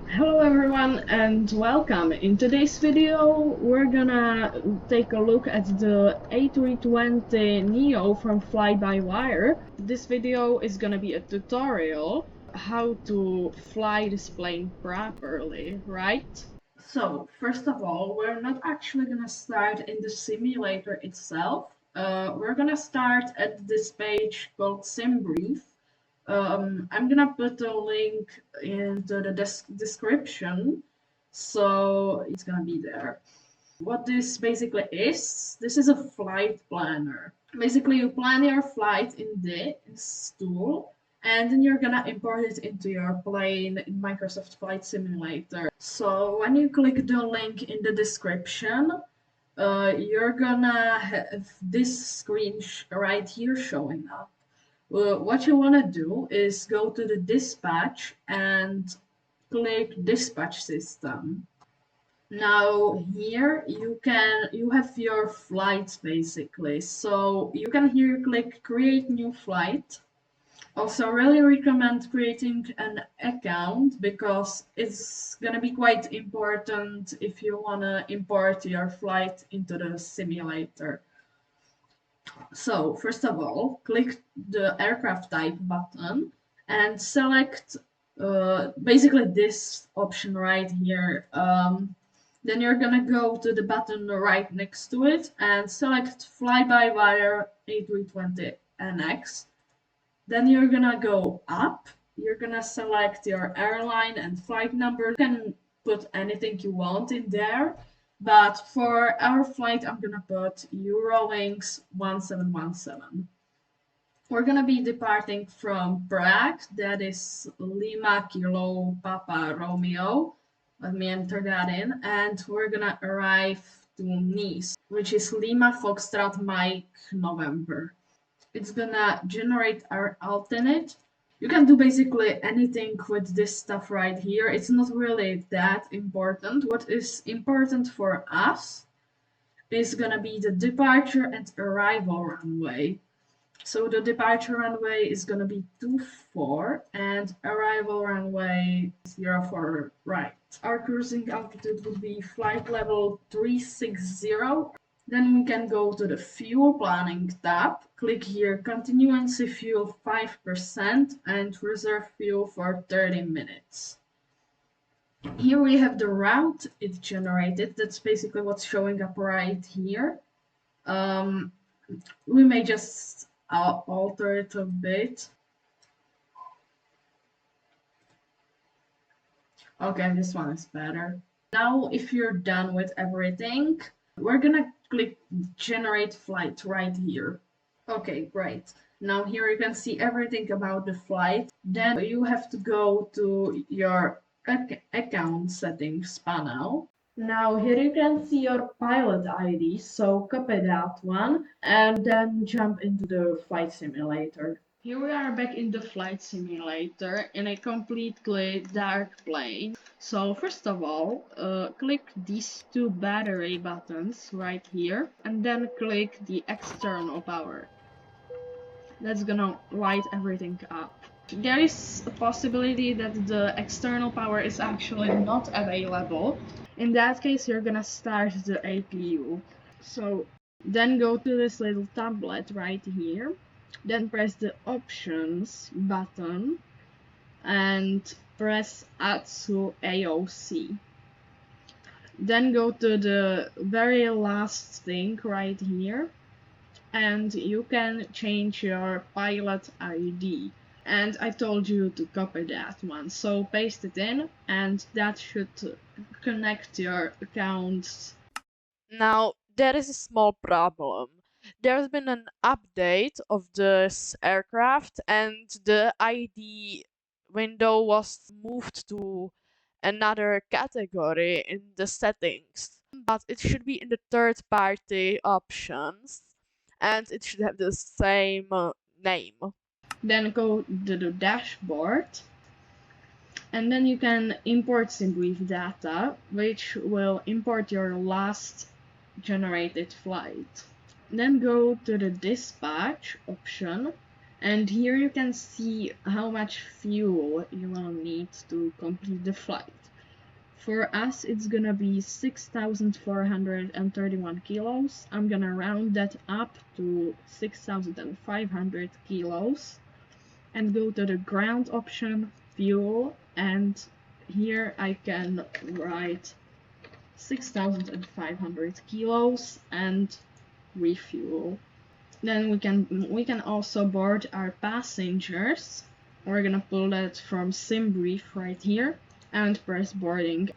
Hello everyone and welcome. In today's video we're gonna take a look at the A320Neo from fly-by-wire. This video is gonna be a tutorial how to fly this plane properly, right? So first of all, we're not actually gonna start in the simulator itself. We're gonna start at this page called Simbrief. I'm gonna put a link into the description, so it's gonna be there. What this basically is, this is a flight planner. Basically, you plan your flight in this tool, and then you're gonna import it into your plane in Microsoft Flight Simulator. So when you click the link in the description, you're gonna have this screen right here showing up. What you want to do is go to the dispatch and click dispatch system. Now here you have your flights basically. So you can here click create new flight. Also really recommend creating an account because it's gonna be quite important if you wanna import your flight into the simulator. So first of all, click the aircraft type button and select basically this option right here. Then you're gonna go to the button right next to it and select fly-by-wire A320NX. Then you're gonna go up. You're gonna select your airline and flight number. You can put anything you want in there. But for our flight, I'm gonna put Eurowings 1717. We're gonna be departing from Prague, that is Lima Kilo Papa Romeo. Let me enter that in, and we're gonna arrive to Nice, which is Lima Foxtrot Mike November. It's gonna generate our alternate. You can do basically anything with this stuff right here. It's not really that important. What is important for us is gonna be the departure and arrival runway. So the departure runway is gonna be 24 and arrival runway 04 right. Our cruising altitude would be flight level 360. Then we can go to the fuel planning tab, click here continuancy fuel 5% and reserve fuel for 30 minutes. Here we have the route it generated. That's basically what's showing up right here. We may just alter it a bit. Okay, this one is better. Now, if you're done with everything, we're gonna click generate flight right here. Okay, great. Now here you can see everything about the flight. Then you have to go to your account settings panel. Now here you can see your pilot ID, so copy that one and then jump into the flight simulator. Here we are back in the flight simulator in a completely dark plane. So first of all, click these two battery buttons right here and then click the external power. That's gonna light everything up. There is a possibility that the external power is actually not available. In that case, you're gonna start the APU. So then go to this little tablet right here, then press the options button and press add to AOC. Then go to the very last thing right here and you can change your pilot ID. And I told you to copy that one, so paste it in and that should connect your accounts. Now, there is a small problem. There's been an update of this aircraft, and the ID window was moved to another category in the settings. But it should be in the third party options, and it should have the same name. Then go to the dashboard and then you can import Simbrief data, which will import your last generated flight. Then go to the dispatch option and here you can see how much fuel you will need to complete the flight. For us, it's gonna be 6,431 kilos. I'm gonna round that up to 6,500 kilos and go to the ground option, fuel, and here I can write 6,500 kilos and refuel. Then we can also board our passengers. We're gonna pull that from Simbrief right here and press boarding.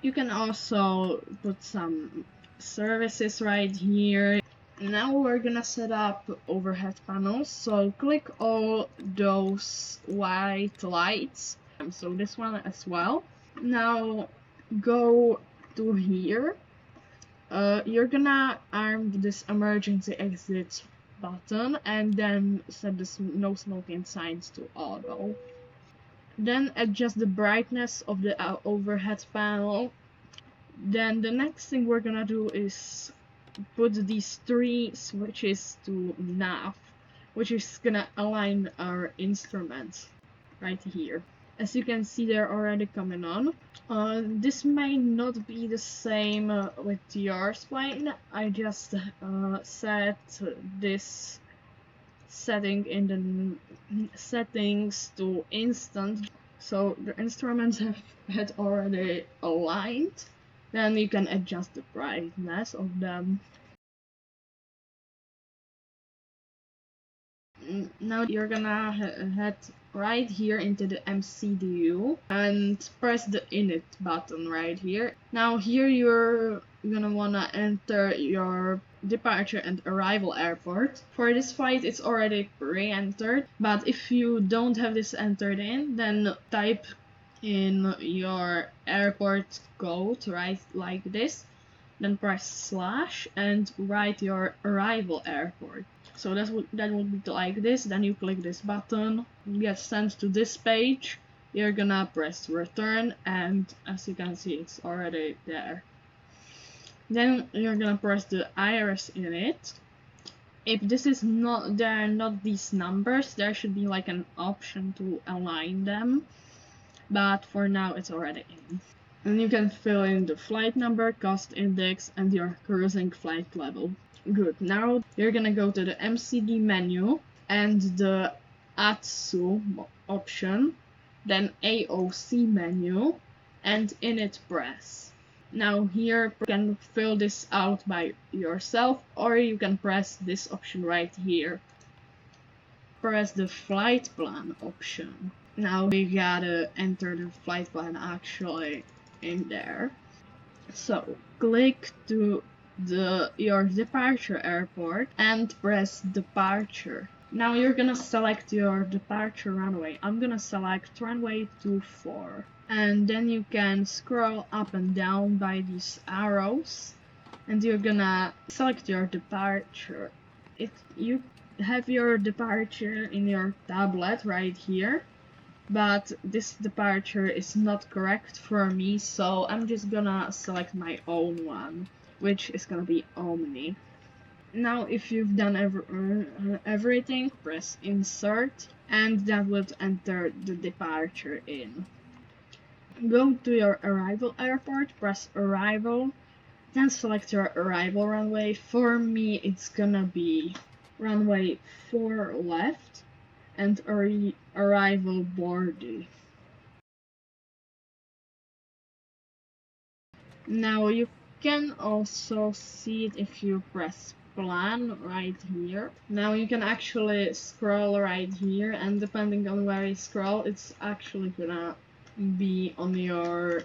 You can also put some services right here. Now we're gonna set up overhead panels, so click all those white lights, so this one as well. Now go to here. You're gonna arm this emergency exit button and then set the no smoking signs to auto. Then adjust the brightness of the overhead panel. Then the next thing we're gonna do is put these 3 switches to nav, which is gonna align our instruments right here. As you can see, they're already coming on. This may not be the same with your spline. I just set this setting in the settings to instant, so the instruments had already aligned. Then you can adjust the brightness of them. Now you're gonna head right here into the MCDU and press the init button right here. Now here you're gonna wanna enter your departure and arrival airport. For this flight it's already pre-entered, but if you don't have this entered in, then type in your airport code right like this, then press / and write your arrival airport. So that would be like this. Then you click this button, you get sent to this page. You're gonna press return, and as you can see, it's already there. Then you're gonna press the iris in it. If this is not, there are not these numbers, there should be like an option to align them. But for now, it's already in. And you can fill in the flight number, cost index, and your cruising flight level. Good, now you're gonna go to the MCD menu and the ATC option, then AOC menu, and init press. Now here you can fill this out by yourself, or you can press this option right here. Press the flight plan option. Now we gotta enter the flight plan actually in there. So click to your departure airport and press departure. Now you're gonna select your departure runway. I'm gonna select runway 24. And then you can scroll up and down by these arrows and you're gonna select your departure. You have your departure in your tablet right here, but this departure is not correct for me, so I'm just gonna select my own one, which is gonna be Omni. Now if you've done everything, press insert and that would enter the departure in. Go to your arrival airport, press arrival, then select your arrival runway. For me it's gonna be runway 4 left and arrival boarding. Now you can also see it if you press plan right here. Now you can actually scroll right here, and depending on where you scroll, it's actually gonna be on your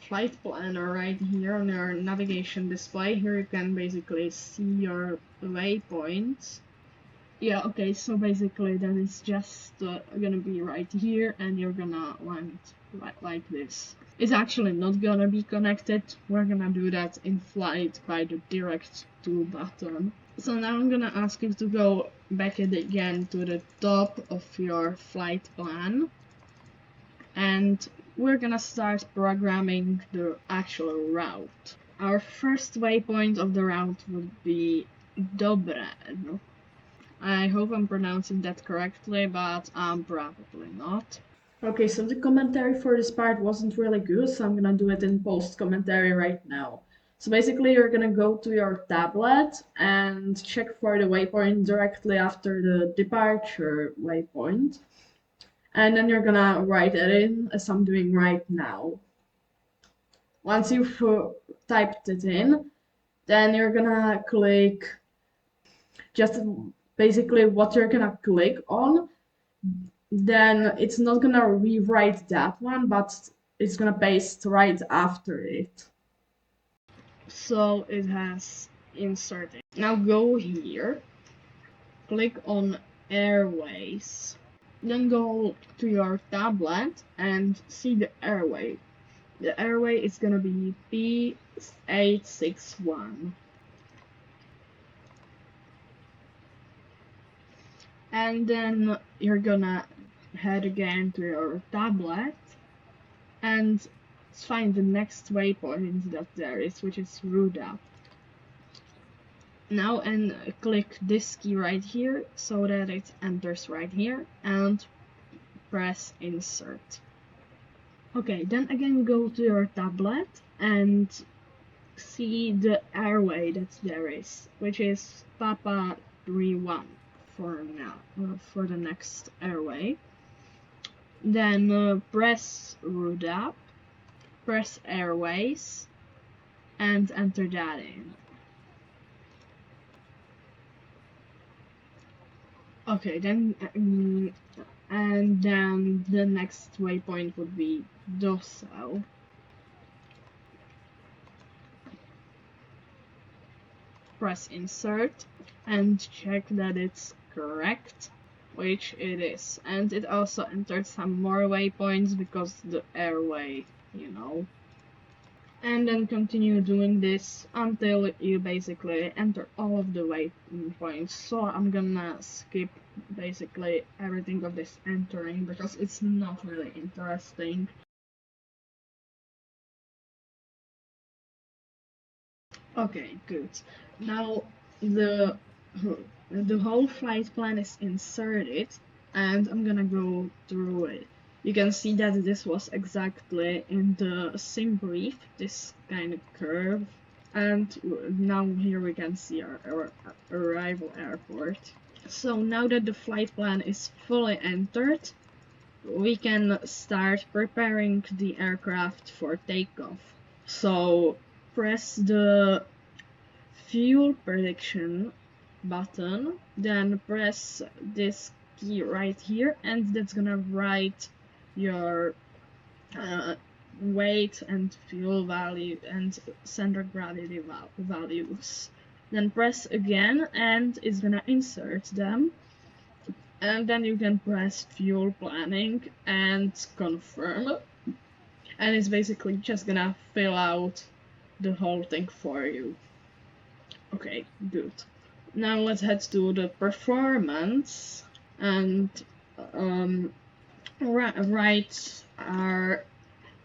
flight planner right here on your navigation display. Here you can basically see your waypoints. Yeah, okay, so basically that is just gonna be right here, and you're gonna land right like this. It's actually not gonna be connected. We're gonna do that in flight by the direct to button. So now I'm gonna ask you to go back again to the top of your flight plan, and we're gonna start programming the actual route. Our first waypoint of the route would be Dobren. I hope I'm pronouncing that correctly, but I'm probably not. Okay, so the commentary for this part wasn't really good, so I'm gonna do it in post commentary right now. So basically, you're gonna go to your tablet and check for the waypoint directly after the departure waypoint. And then you're gonna write it in as I'm doing right now. Once you've typed it in, then you're gonna click just basically what you're gonna click on. Then it's not gonna rewrite that one, but it's gonna paste right after it. So it has inserted. Now go here, click on Airways. Then go to your tablet and see the airway. The airway is gonna be P861. And then you're gonna head again to your tablet and find the next waypoint that there is, which is Ruda. Now and click this key right here so that it enters right here and press insert. Okay, then again go to your tablet and see the airway that there is, which is Papa 31 for now, for the next airway. Then press root up, press airways, and enter that in. Okay, then and then the next waypoint would be Dosso. Press insert and check that it's correct, which it is. And it also entered some more waypoints because the airway, you know. And then continue doing this until you basically enter all of the waypoints. So I'm gonna skip basically everything of this entering because it's not really interesting. Okay, good. Now the whole flight plan is inserted and I'm gonna go through it. You can see that this was exactly in the Simbrief, this kind of curve. And now here we can see our arrival airport. So now that the flight plan is fully entered, we can start preparing the aircraft for takeoff. So press the fuel prediction button, then press this key right here, and that's gonna write your weight and fuel value and center of gravity values. Then press again and it's gonna insert them, and then you can press fuel planning and confirm, and it's basically just gonna fill out the whole thing for you. Okay, good. Now let's head to the performance and write our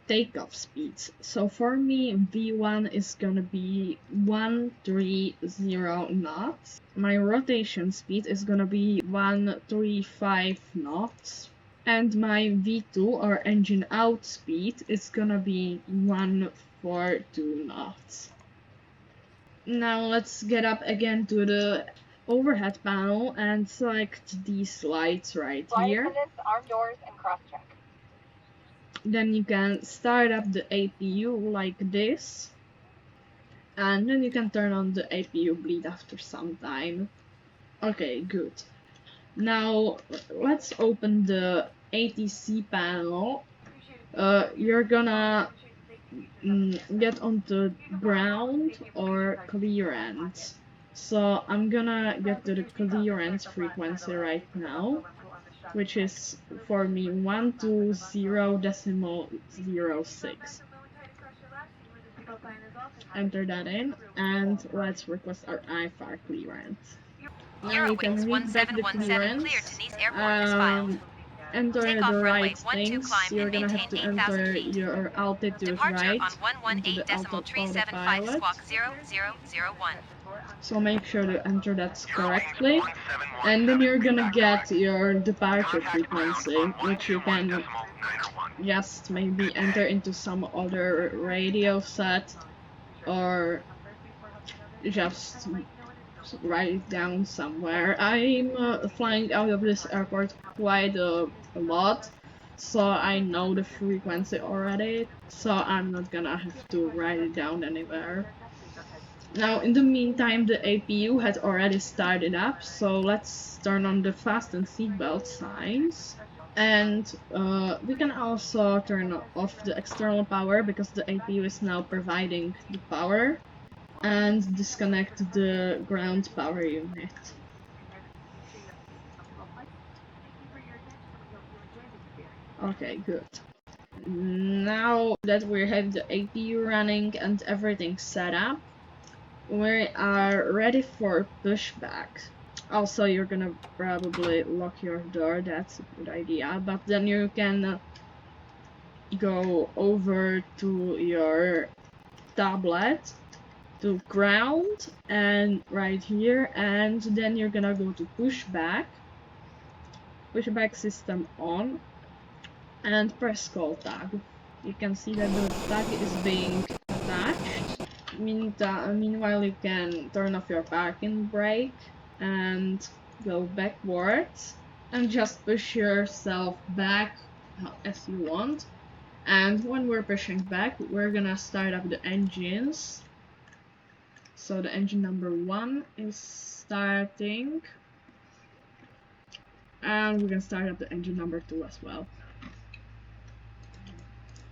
takeoff speeds. So for me, V1 is gonna be 130 knots. My rotation speed is gonna be 135 knots. And my V2 or engine out speed is gonna be 142 knots. Now let's get up again to the overhead panel and select these lights right here. Arm doors and cross-check. Then you can start up the APU like this. And then you can turn on the APU bleed after some time. Okay, good. Now let's open the ATC panel. You're gonna get onto ground or clearance. So I'm gonna get to the clearance frequency right now, which is for me 120.06. Enter that in and let's request our IFR clearance. Now you can read back the clearance. enter Takeoff the runway right 12 things. climb You're and gonna have maintain to 8,000 enter feet. your altitude Departure right on into the $118.375 autopilot. squawk 0001. So make sure to enter that correctly. And then you're gonna get your departure frequency, which you can just maybe enter into some other radio set or just write it down somewhere. I'm flying out of this airport quite a lot, so I know the frequency already, so I'm not gonna have to write it down anywhere. Now, in the meantime, the APU had already started up, so let's turn on the fasten seatbelt signs. And we can also turn off the external power because the APU is now providing the power, and disconnect the ground power unit. Okay, good. Now that we have the APU running and everything set up, we are ready for pushback. Also, you're gonna probably lock your door, that's a good idea, but then you can go over to your tablet, to ground, and right here, and then you're gonna go to pushback system on, and press call tag. You can see that the tag is being attached. Meanwhile, you can turn off your parking brake and go backwards and just push yourself back as you want. And when we're pushing back, we're gonna start up the engines. So the engine number 1 is starting, and we can start up the engine number 2 as well.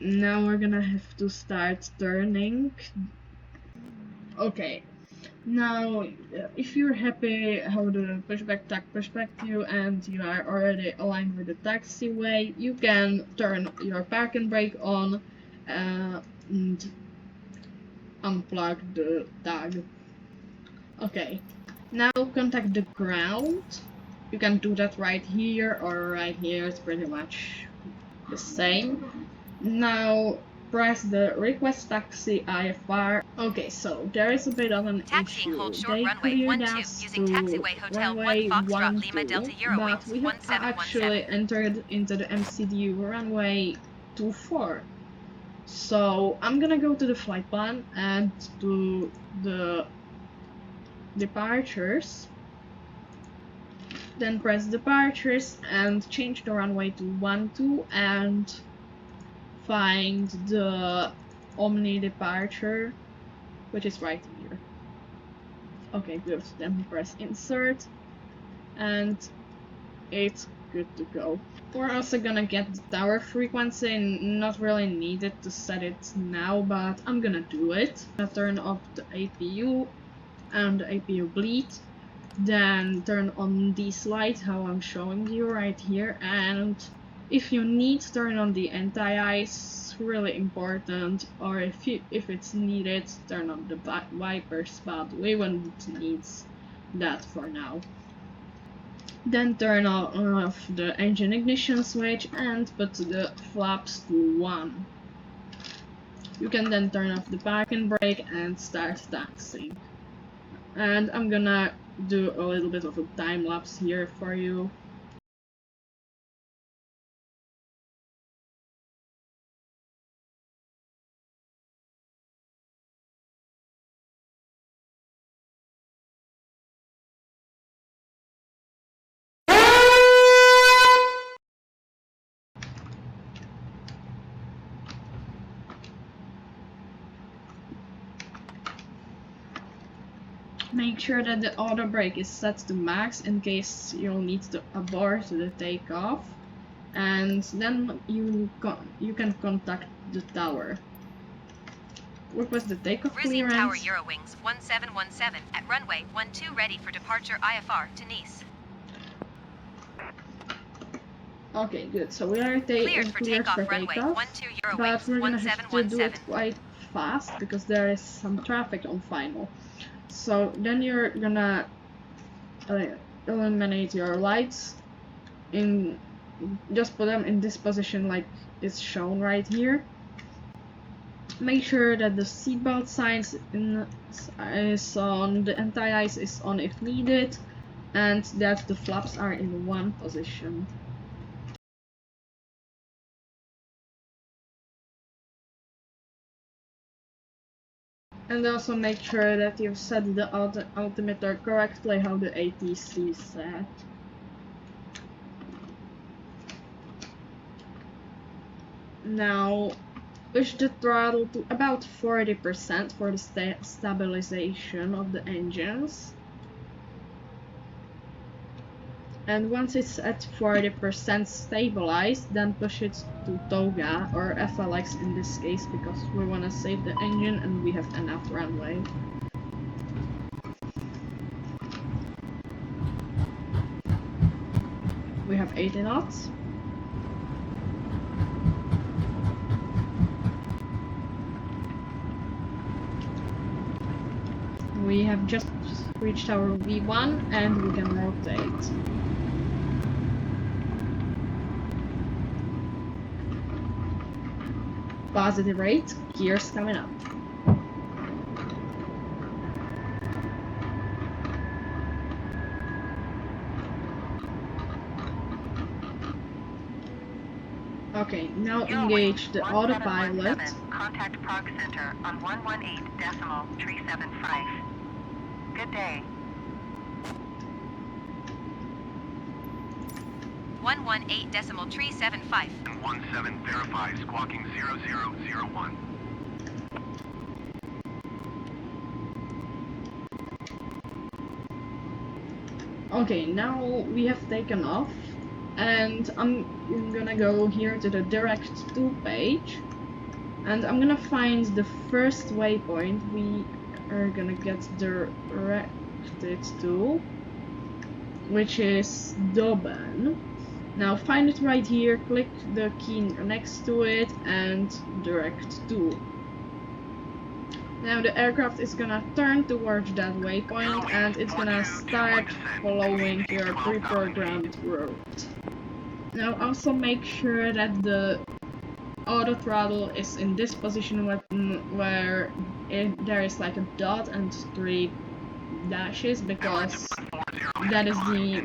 Now we're gonna have to start turning. Okay, now if you're happy how the pushback tag pushed back to you and you are already aligned with the taxiway, you can turn your parking brake on and unplug the tag. Okay, now contact the ground. You can do that right here or right here, it's pretty much the same. Now press the request taxi IFR. Okay, so there is a bit of an Taxiing issue. hold short They runway cleared 12 us using to taxiway hotel 1 runway Foxtrot 12, Lima Delta but Eurowings we have 1717. actually entered into the MCDU runway 24. So I'm gonna go to the flight plan and do the departures. Then press departures and change the runway to 12 and find the Omni departure, which is right here. Okay, good. Then press insert and it's good to go. We're also gonna get the tower frequency, not really needed to set it now, but I'm gonna do it. I'm gonna turn off the APU and the APU bleed, then turn on these lights how I'm showing you right here, and if you need, turn on the anti-ice, really important, or if it's needed, turn on the wipers, but we won't need that for now. Then turn off the engine ignition switch and put the flaps to 1. You can then turn off the parking brake and start taxiing. And I'm gonna do a little bit of a time lapse here for you. Make sure that the auto brake is set to max in case you'll need to abort the takeoff, and then you can contact the tower. Request the takeoff Resume clearance. Tower Eurowings 1717 at runway 12 ready for departure IFR to Nice. Okay, good. So we are Cleared for takeoff runway 12 but Eurowings we're gonna have to do it 1717. quite fast because there is some traffic on final. So then you're gonna eliminate your lights in just put them in this position like it's shown right here. Make sure that the seatbelt signs is on, the anti-ice is on if needed, and that the flaps are in one position. And also make sure that you've set the altimeter correctly how the ATC set. Now push the throttle to about 40% for the stabilization of the engines. And once it's at 40% stabilized, then push it to toga, or FLX in this case, because we want to save the engine and we have enough runway. We have 80 knots. We have just reached our V1 and we can rotate. Positive rate, gears coming up. Okay, now engage the autopilot. Contact Prague Center on 118.375. Good day. 118.375. 17 verify squawking 0001. Okay, now we have taken off, and I'm gonna go here to the direct to page, and I'm gonna find the first waypoint we are gonna get directed to, which is Doben. Now find it right here, click the key next to it and direct to. Now the aircraft is gonna turn towards that waypoint and it's gonna start following your pre-programmed route. Now also make sure that the auto throttle is in this position where there is like a dot and 3 dashes, because that is the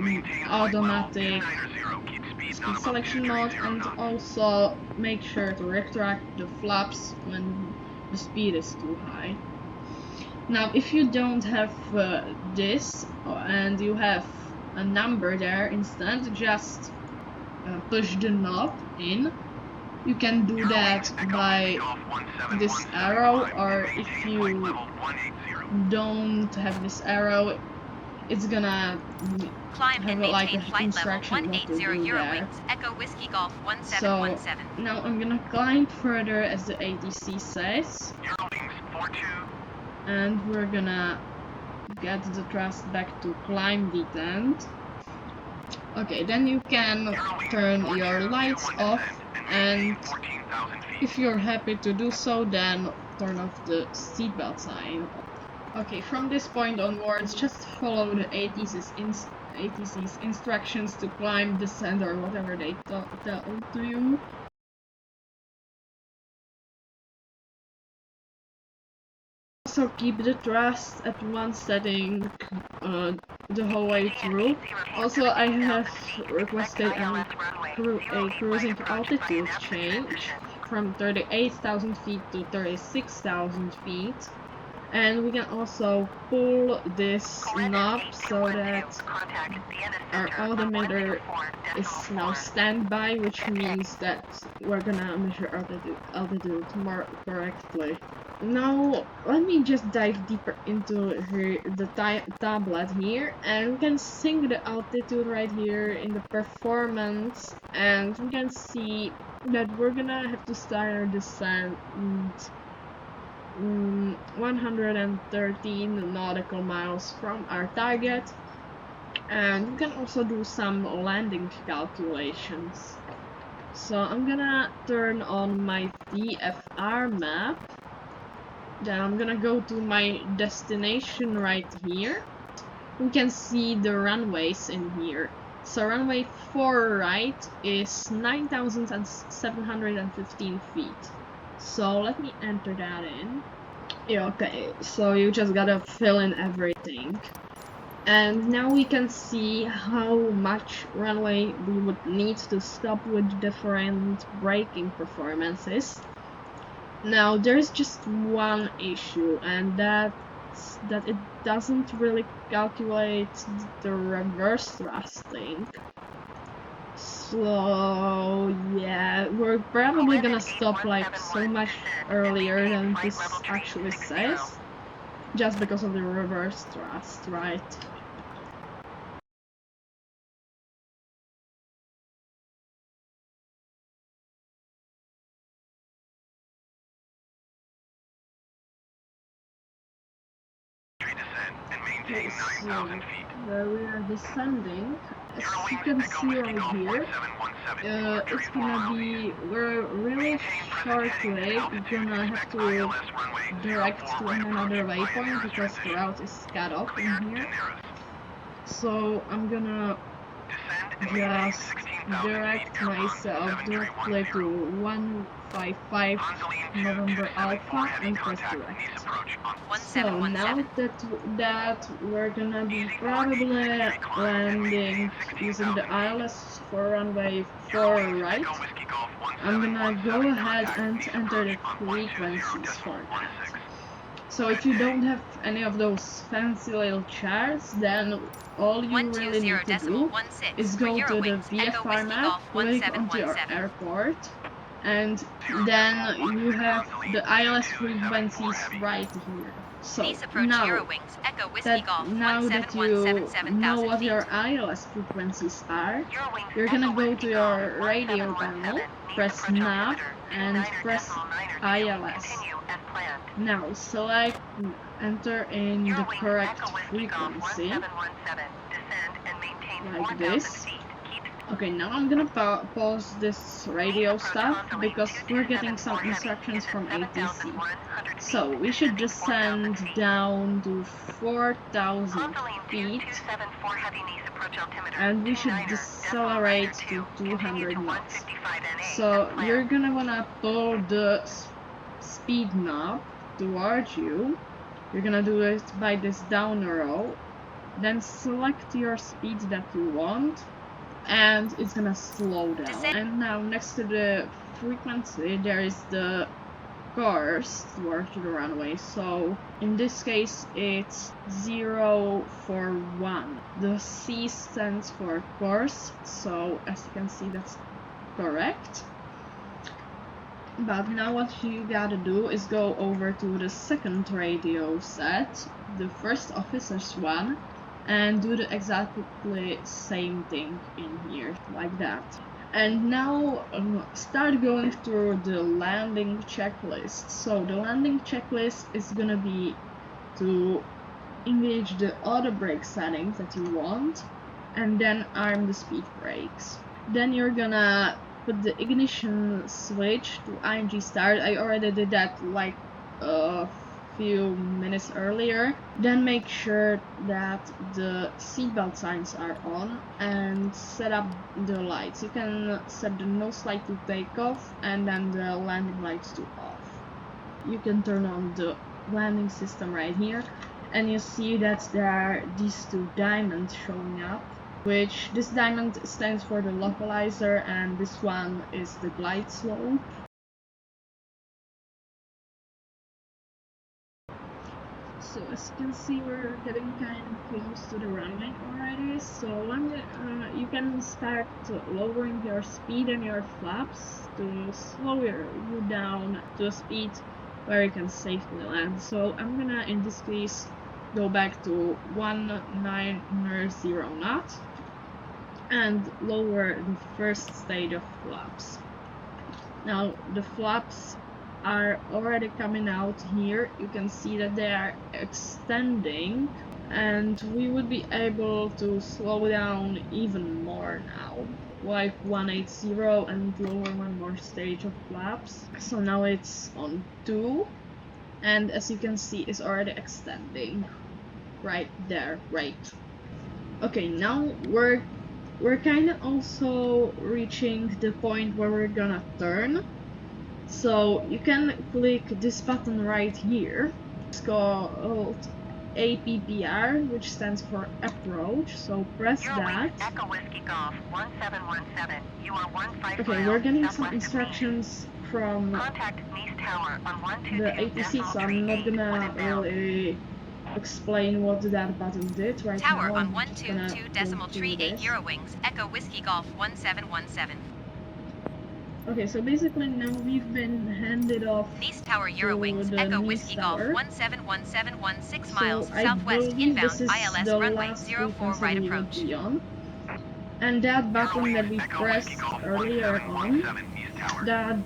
automatic speed selection mode, and also make sure to retract the flaps when the speed is too high. Now if you don't have this and you have a number there instead, just push the knob in. You can do that by this arrow, or if you don't have this arrow, it's gonna Climb have and like maintain an flight level instruction what to 180 do there. Eurowings, Echo Whiskey Golf So 1717. now I'm gonna climb further as the ATC says, Eurowings 42. and we're gonna get the thrust back to climb detent. Okay, then you can turn your lights off, and if you're happy to do so, then turn off the seatbelt sign. Okay, from this point onwards, just follow the ATC's instructions to climb, descend, or whatever they tell to you. Also keep the thrust at one setting the whole way through. Also, I have requested a cruising altitude change from 38,000 feet to 36,000 feet. And we can also pull this knob so that our altimeter is now standby, which means that we're gonna measure altitude more correctly. Now let me just dive deeper into the tablet here, and we can sync the altitude right here in the performance, and we can see that we're gonna have to start our descent 113 nautical miles from our target, and we can also do some landing calculations. So I'm gonna turn on my VFR map, then I'm gonna go to my destination right here. We can see the runways in here. So runway 4 right is 9,715 feet. So let me enter that in. Yeah, okay, so you just gotta fill in everything. And now we can see how much runway we would need to stop with different braking performances. Now there's just one issue, and that's that it doesn't really calculate the reverse thrusting. So yeah, we're probably gonna stop like so much earlier than this actually says, just because of the reverse thrust, right? Descend and maintain Okay, so 9,000 feet. where we are descending, as Your you wings can Echo see Whiskey right Golf here, 1717. You are it's treating gonna normal be, we're really shortly gonna have to direct to another waypoint because the route is cut off in here. So I'm gonna just direct myself directly to 155 November Alpha and press direct. So now that we're gonna be probably landing using the ILS for runway 4 right, I'm gonna go ahead and enter the frequencies for that. So if you don't have any of those fancy little charts, then all you really need to do is go to the VFR map, click onto your airport, and then you have the ILS frequencies right here. So now that you know what your ILS frequencies are, you're gonna go to your radio panel, press nav, and press ILS. Now select enter in the correct frequency, like this. Okay, now I'm gonna pause this radio stuff because we're getting some instructions from ATC. So we should descend down to 4,000 feet and we should decelerate to 200 knots. So you're gonna wanna pull the speed knob towards you. You're gonna do it by this down arrow, then select your speed that you want, and it's gonna slow down. And now next to the frequency there is the course towards the runway. So in this case it's 041. The C stands for course, so as you can see that's correct. But now what you gotta do is go over to the second radio set, the first officer's one, and do the exactly same thing in here, like that. And now start going through the landing checklist. So the landing checklist is gonna be to engage the auto brake settings that you want, and then arm the speed brakes. Then you're gonna put the ignition switch to ING start. I already did that like a few minutes earlier. Then make sure that the seatbelt signs are on and set up the lights. You can set the nose light to take off and then the landing lights to off. You can turn on the landing system right here and you see that there are these two diamonds showing up, which this diamond stands for the localizer and this one is the glide slope. So as you can see, we're getting kind of close to the runway already. So you can start lowering your speed and your flaps to slow you down to a speed where you can safely land. So I'm gonna, in this case, go back to 1900 knots and lower the first stage of flaps. Now the flaps are already coming out here. You can see that they are extending and we would be able to slow down even more now, like 180 and lower one more stage of flaps. So now it's on 2 and as you can see it's already extending right there, right. Okay, now we're we're kind of also reaching the point where we're gonna turn. So you can click this button right here. It's called APPR, which stands for approach. So press that. Echo Whiskey Golf 1717. You are 15 Okay, miles we're getting some southwest of Nice. instructions from Contact Nice Tower on the ATC, so I'm not 122.38 gonna when inbound. really explain what that button did right Tower now. on I'm just gonna go through 122.38 this. Eurowings, Echo Whiskey Golf 1717. Okay, so basically now we've been handed off Nice Tower to Eurowings, the Echo Nice Whiskey Golf Tower. 171716 So miles I southwest believe inbound this is ILS the runway last 04 frequency right we will approach. be on. And that button that we Echo Whiskey pressed Golf earlier on, 1717 East Tower. that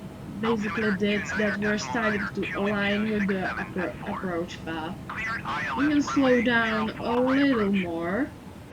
basically did that we're starting to align with the 21267 at 4. approach path. Cleared We can ILS slow runway down 04 a right little approach. more,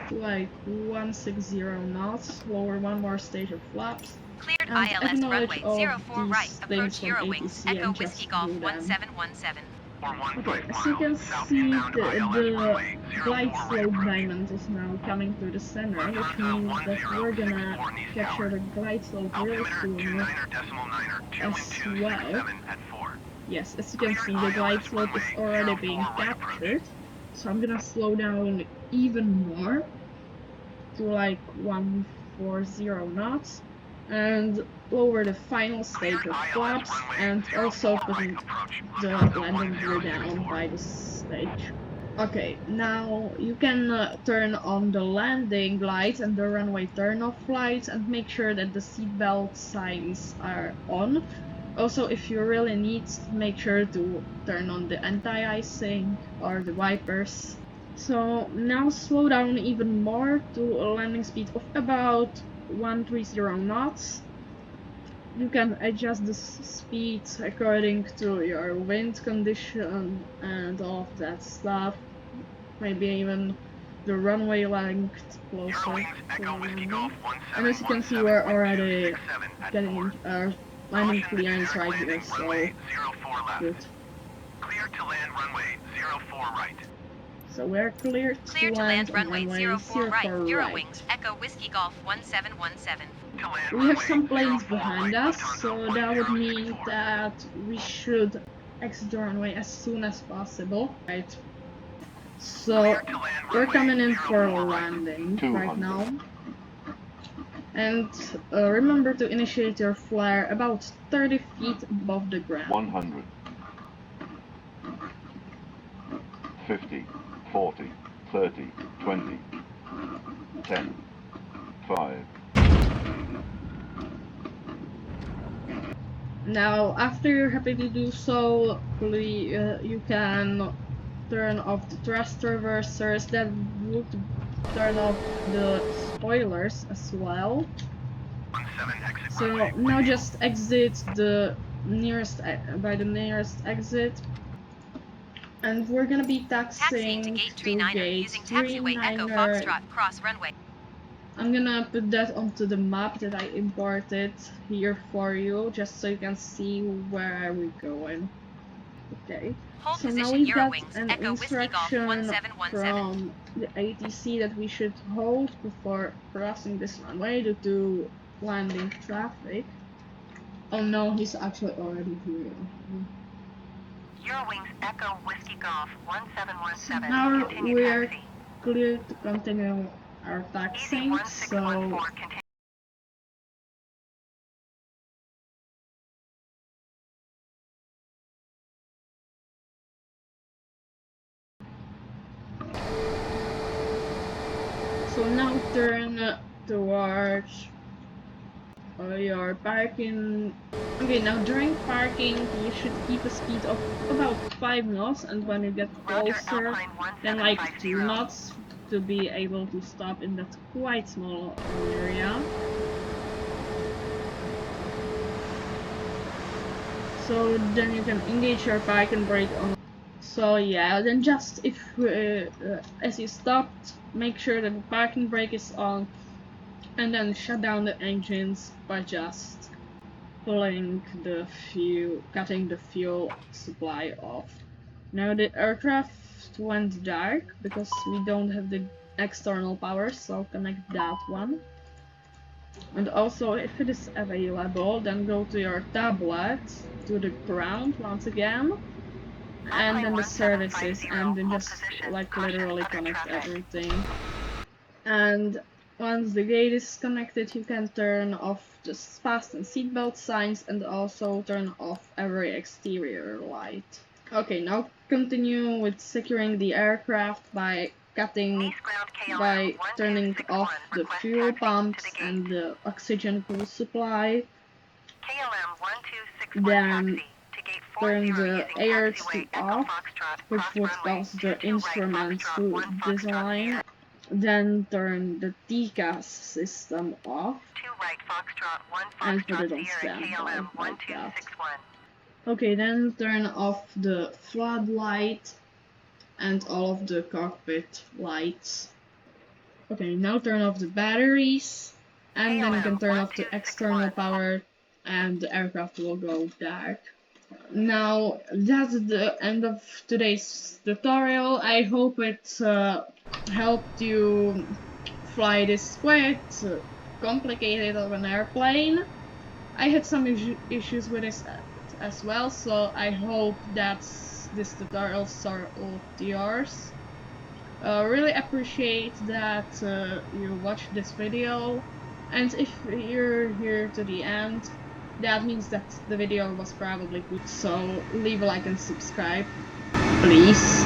to like 160 knots, lower one more stage of flaps, Cleared and ILS acknowledge runway all 04 these right, things approach from Eurowings, ATC Echo and Whiskey just Golf do them. 1717. Okay, 415 as you can miles south see, inbound the ILS runway glide 04 right slope approach. diamond is now coming through the center, which Lufthansa means that we're gonna 1064 Nice capture Tower. the glide slope really Altimeter soon 29.9 as well. 21267 at 4. Yes, as you can see, the glide slope is already being captured. So I'm gonna slow down even more to like 140 knots and lower the final stage of flaps and also putting the landing gear down by the stage. Okay, now you can turn on the landing lights and the runway turn-off lights and make sure that the seatbelt signs are on. Also, if you really need, make sure to turn on the anti-icing or the wipers. So now slow down even more to a landing speed of about 130 knots. You can adjust the speed according to your wind condition and all of that stuff. Maybe even the runway length closer Eurowings to Echo Whiskey Golf and as you can see, we're already 1717 at getting 4. our landing Caution, clearance generic right here, landing, so runway 04 left. good. Cleared to land runway 04 right. So we're cleared Clear to land on runway 04 right, 04 right. Eurowings, Echo Whiskey Golf 1717. To land We have runway some planes 04 behind right, us, Lufthansa so that would mean 1064. that we should exit the runway as soon as possible. Right. So Cleared to land we're runway coming in for a 04 right. landing 200. right now. And remember to initiate your flare about 30 feet above the ground. 100, 50, 40, 30, 20, 10, 5. Now, after you're happy to do so, you can turn off the thrust reversers. That would turn off the spoilers as well. 17 exit So runway now just exit the nearest by the nearest exit, and we're gonna be Taxiing to taxiing gate to 39er gate using taxiway Echo 39er. Foxtrot, cross runway. I'm gonna put that onto the map that I imported here for you, just so you can see where we're going. Okay. Hold So now position we've got Eurowings, an Echo Whiskey Golf instruction 1717. from the ATC that we should hold before crossing this runway due to landing traffic. Oh no, he's actually already here. Eurowings Echo Whiskey Golf 1717. Now Continue we're taxi. clear to continue our Easy taxiing, 1614. so Continue. now turn towards your parking. Okay, now during parking you should keep a speed of about 5 knots, and when you get Roger closer Alpine then like 2 1750. knots to be able to stop in that quite small area. So then you can engage your parking brake on. So yeah, then just if as you stopped, make sure that the parking brake is on, and then shut down the engines by just pulling the fuel, cutting the fuel supply off. Now the aircraft went dark because we don't have the external power, so connect that one. And also, if it is available, then go to your tablet, to the ground once again, and then the services, and then just like literally connect everything. And once the gate is connected, you can turn off the fasten seatbelt signs and also turn off every exterior light. Okay, now continue with securing the aircraft by turning off the fuel pumps and the oxygen pool supply. Then turn the ARs to off, which would cause the instruments to disalign. Then turn the TCAS system off and put it on standby like that. Okay, then turn off the floodlight and all of the cockpit lights. Okay, now turn off the batteries, and then you can turn off the external power and the aircraft will go dark. Now that's the end of today's tutorial. I hope it helped you fly this quite complicated of an airplane. I had some issues with this as well, so I hope that this tutorial solved yours. Really appreciate that you watched this video, and if you're here to the end, that means that the video was probably good, so leave a like and subscribe, please.